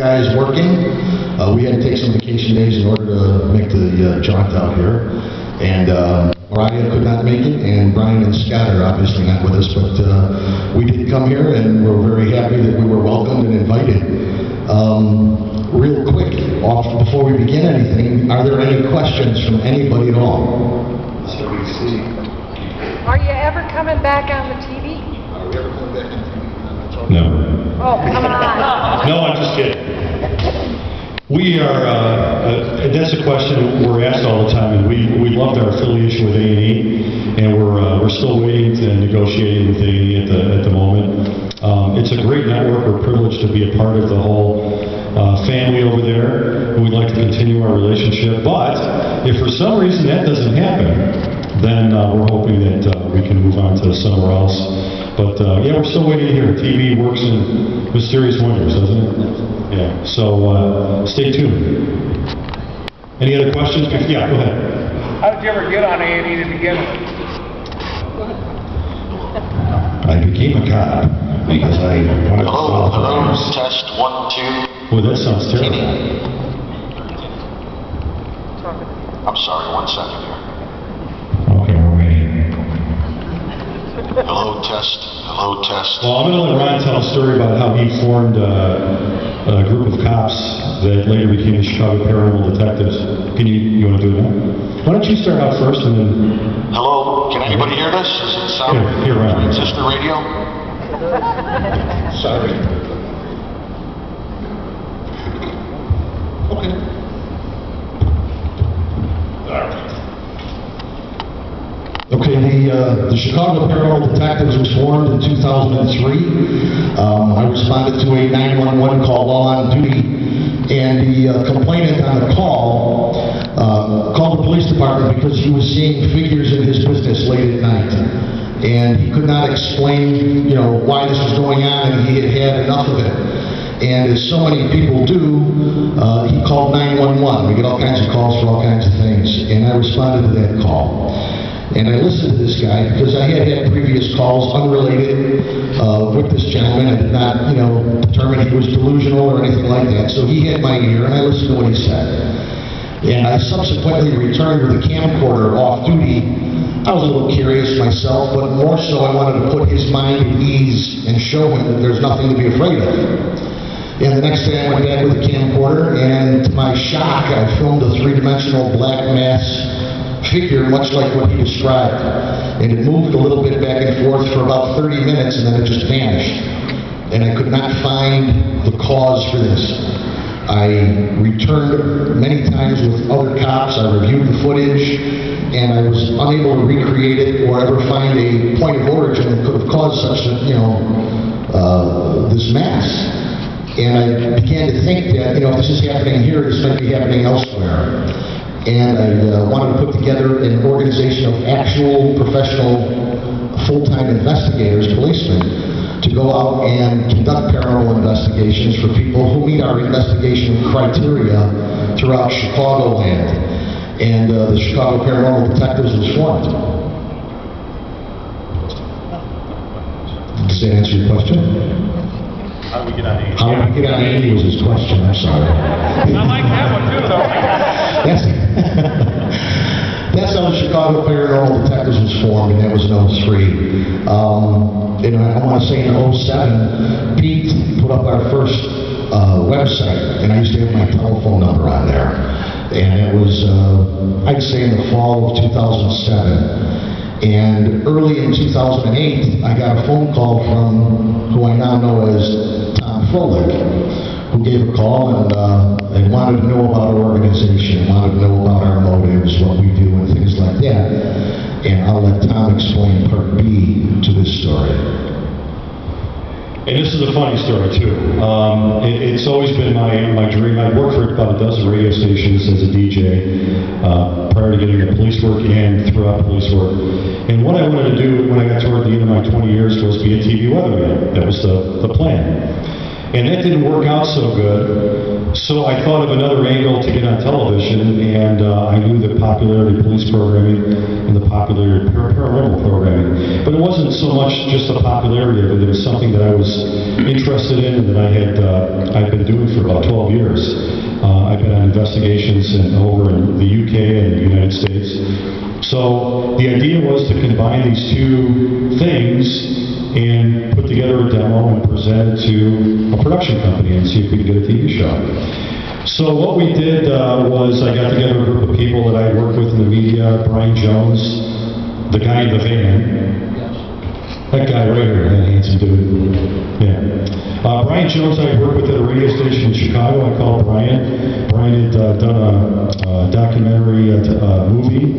Guys working. We had to take some vacation days in order to make the jaunt out here. And Mariah could not make it, and Brian and Scott are obviously not with us, but we did come here, and we're very happy that we were welcomed and invited. Real quick, before we begin anything, are there any questions from anybody at all? So we see. Are you ever coming back on the TV? Are we ever coming back on TV? No. Oh, come on. No, I'm just kidding. We are, that's a question we're asked all the time, and we loved our affiliation with A&E, and we're still waiting and negotiating with A&E at the moment. It's a great network. We're privileged to be a part of the whole family over there. We'd like to continue our relationship, but if for some reason that doesn't happen, then we're hoping that we can move on to somewhere else. But yeah, we're still waiting here. TV works in mysterious wonders, doesn't it? Yeah. So stay tuned. Any other questions? Yeah, go ahead. How did you ever get on A&E to begin with? I became a cop because I wanted to solve Hello, crimes. test 1, 2. Well, that sounds terrible. I'm sorry, 1 second here. Okay, we're waiting. Hello, test. Hello, test. Well, I'm going to let Ron tell a story about how he formed a group of cops that later became the Chicago Paranormal Detectives. You want to do that? Why don't you start out first and then... Hello, can anybody hear this? Does it sound Here, Ron. transistor radio? Sorry. Okay. All right. Okay, the Chicago Paranormal Detectives was formed in 2003. I responded to a 911 call while on duty, and the complainant on the call called the police department because he was seeing figures in his business late at night. And he could not explain, why this was going on, and he had had enough of it. And as so many people do, he called 911. We get all kinds of calls for all kinds of things, and I responded to that call. And I listened to this guy because I had had previous calls unrelated with this gentleman. I did not, determine he was delusional or anything like that. So he had my ear, and I listened to what he said. And I subsequently returned with a camcorder off duty. I was a little curious myself, but more so I wanted to put his mind at ease and show him that there's nothing to be afraid of. And the next day I went back with the camcorder, and to my shock, I filmed a three-dimensional black mass figure, much like what he described. And it moved a little bit back and forth for about 30 minutes, and then it just vanished. And I could not find the cause for this. I returned many times with other cops. I reviewed the footage, and I was unable to recreate it or ever find a point of origin that could have caused such a, this mass. And I began to think that, if this is happening here, this might be happening elsewhere. And I wanted to put together an organization of actual professional full-time investigators, policemen, to go out and conduct paranormal investigations for people who meet our investigation criteria throughout Chicagoland. And the Chicago Paranormal Detectives was formed. Does that answer your question? How did we get on A&E? How did we get on A&E was his question, I'm sorry. I like that one too, though. That's how the Chicago Paranormal Detectives was formed, and that was in 03. And I want to say in 07, Pete put up our first website, and I used to have my telephone number on there. And it was, I'd say in the fall of 2007. And early in 2008, I got a phone call from who I now know as Tom Froelich, who gave a call and wanted to know about our organization, wanted to know about our motives, what we do, and things like that. And I'll let Tom explain part B to this story. And this is a funny story, too. It's always been my dream. I worked for about a dozen radio stations as a DJ prior to getting into police work and throughout police work. And what I wanted to do when I got toward the end of my 20 years was be a TV weatherman. That was the plan. And that didn't work out so good, so I thought of another angle to get on television, and I knew the popularity of police programming and the popularity of paranormal programming. But it wasn't so much just the popularity of it, it was something that I was interested in and that I've been doing for about 12 years. I've been on investigations over in the UK and the United States. So the idea was to combine these two things and put together a demo and present it to a production company and see if we could get a TV show. So what we did was I got together a group of people that I worked with in the media, Brian Jones, the guy in the van. That guy right here, that handsome dude. Yeah. Brian Jones I worked with at a radio station in Chicago. I called Brian. Brian had done a documentary movie,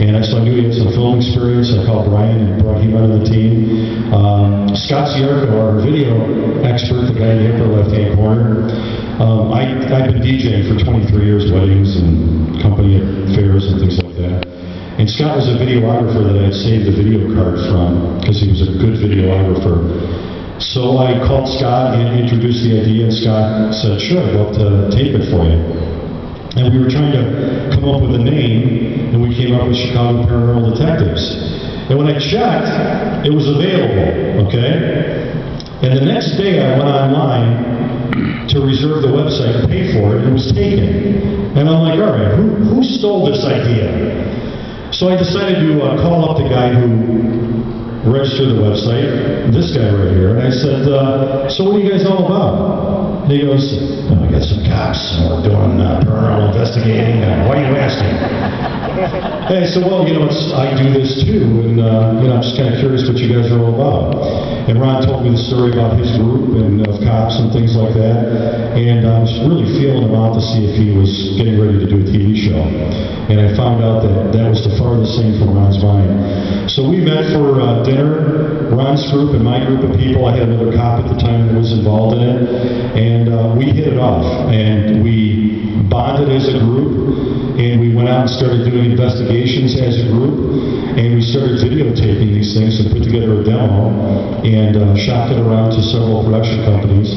and so I knew he had some film experience. I called Brian and brought him onto the team. Scott Sierko, our video expert, the guy in the upper left-hand corner. I've been DJing for 23 years, weddings and company affairs and things like that. And Scott was a videographer that I had saved the video card from because he was a good videographer. So I called Scott and introduced the idea, and Scott said, sure, I'd love to tape it for you. And we were trying to come up with a name, and we came up with Chicago Paranormal Detectives. And when I checked, it was available, okay? And the next day I went online to reserve the website and pay for it, and it was taken. And I'm like, all right, who stole this idea? So I decided to call up the guy who registered the website, this guy right here, and I said, so what are you guys all about? And he goes, well, we got some cops, and we're doing paranormal investigating, and why are you asking? And I said, well, I do this too, and I'm just kind of curious what you guys are all about. And Ron told me the story about his group and of cops and things like that, and I was really feeling him out to see if he was getting ready to do a TV show. And I found out that was the farthest thing from Ron's mind. So we met for dinner, Ron's group and my group of people. I had another cop at the time that was involved in it, and we hit it off, and we bonded as a group, and we went out and started doing investigations as a group, and we started videotaping these things and put together a demo and shopped it around to several production companies,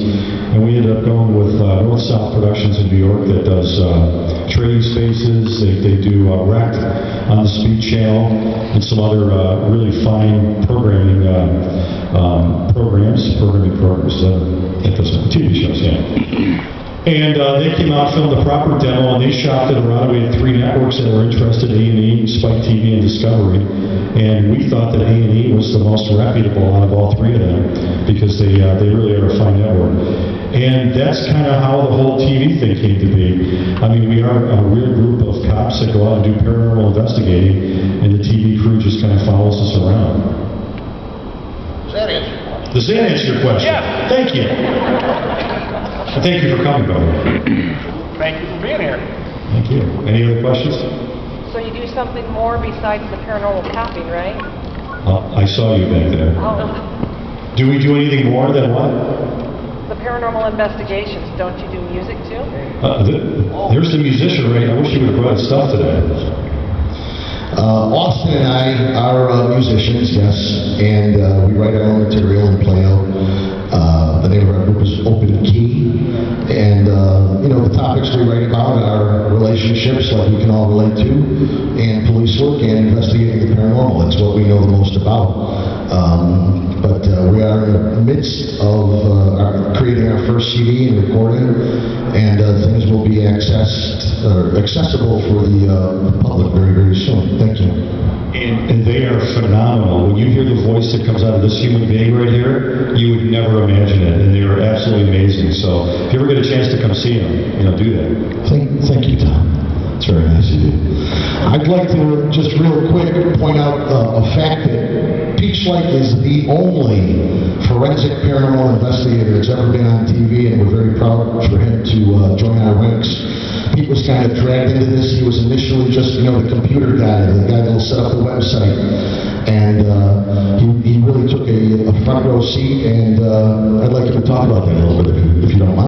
and we ended up going with North South Productions in New York that does Trading Spaces. They do Wrecked on the Speed Channel and some other really fine programming programs. That doesn't TV shows, yeah. And they came out, filmed the proper demo, and they shopped it around. We had 3 networks that were interested, A&E, Spike TV, and Discovery. And we thought that A&E was the most reputable out of all 3 of them because they really are a fine network. And that's kind of how the whole TV thing came to be. I mean, we are a real group of cops that go out and do paranormal investigating, and the TV crew just kind of follows us around. Does that answer your question? Yeah. Thank you. And thank you for coming, brother. Thank you for being here. Thank you. Any other questions? So you do something more besides the paranormal copying, right? I saw you back there. Oh, Do we do anything more than what? the paranormal investigations. Don't you do music too? There's the musician, right? I wish you would have brought his stuff today. Austin and I are musicians, yes, and we write our own material and play out. The name of our group is Open Key, and the topics we write about are relationships, like we can all relate to, and police work and investigating the paranormal. It's what we know the most about. But we are in the midst of creating our first CD and recording, and things will be accessible for the public very, very soon. Thank you. And they are phenomenal. When you hear the voice that comes out of this human being right here, you would never imagine it, and they are absolutely amazing. So if you ever get a chance to come see them, do that. Thank you, Tom. It's very nice of you. I'd like to just real quick point out a fact that Pete Schleich is the only forensic paranormal investigator that's ever been on TV, and we're very proud for him to join our ranks. Pete was kind of dragged into this. He was initially just, the computer guy, the guy that'll set up the website. And he really took a front row seat, and I'd like him to talk about that a little bit, if you don't mind.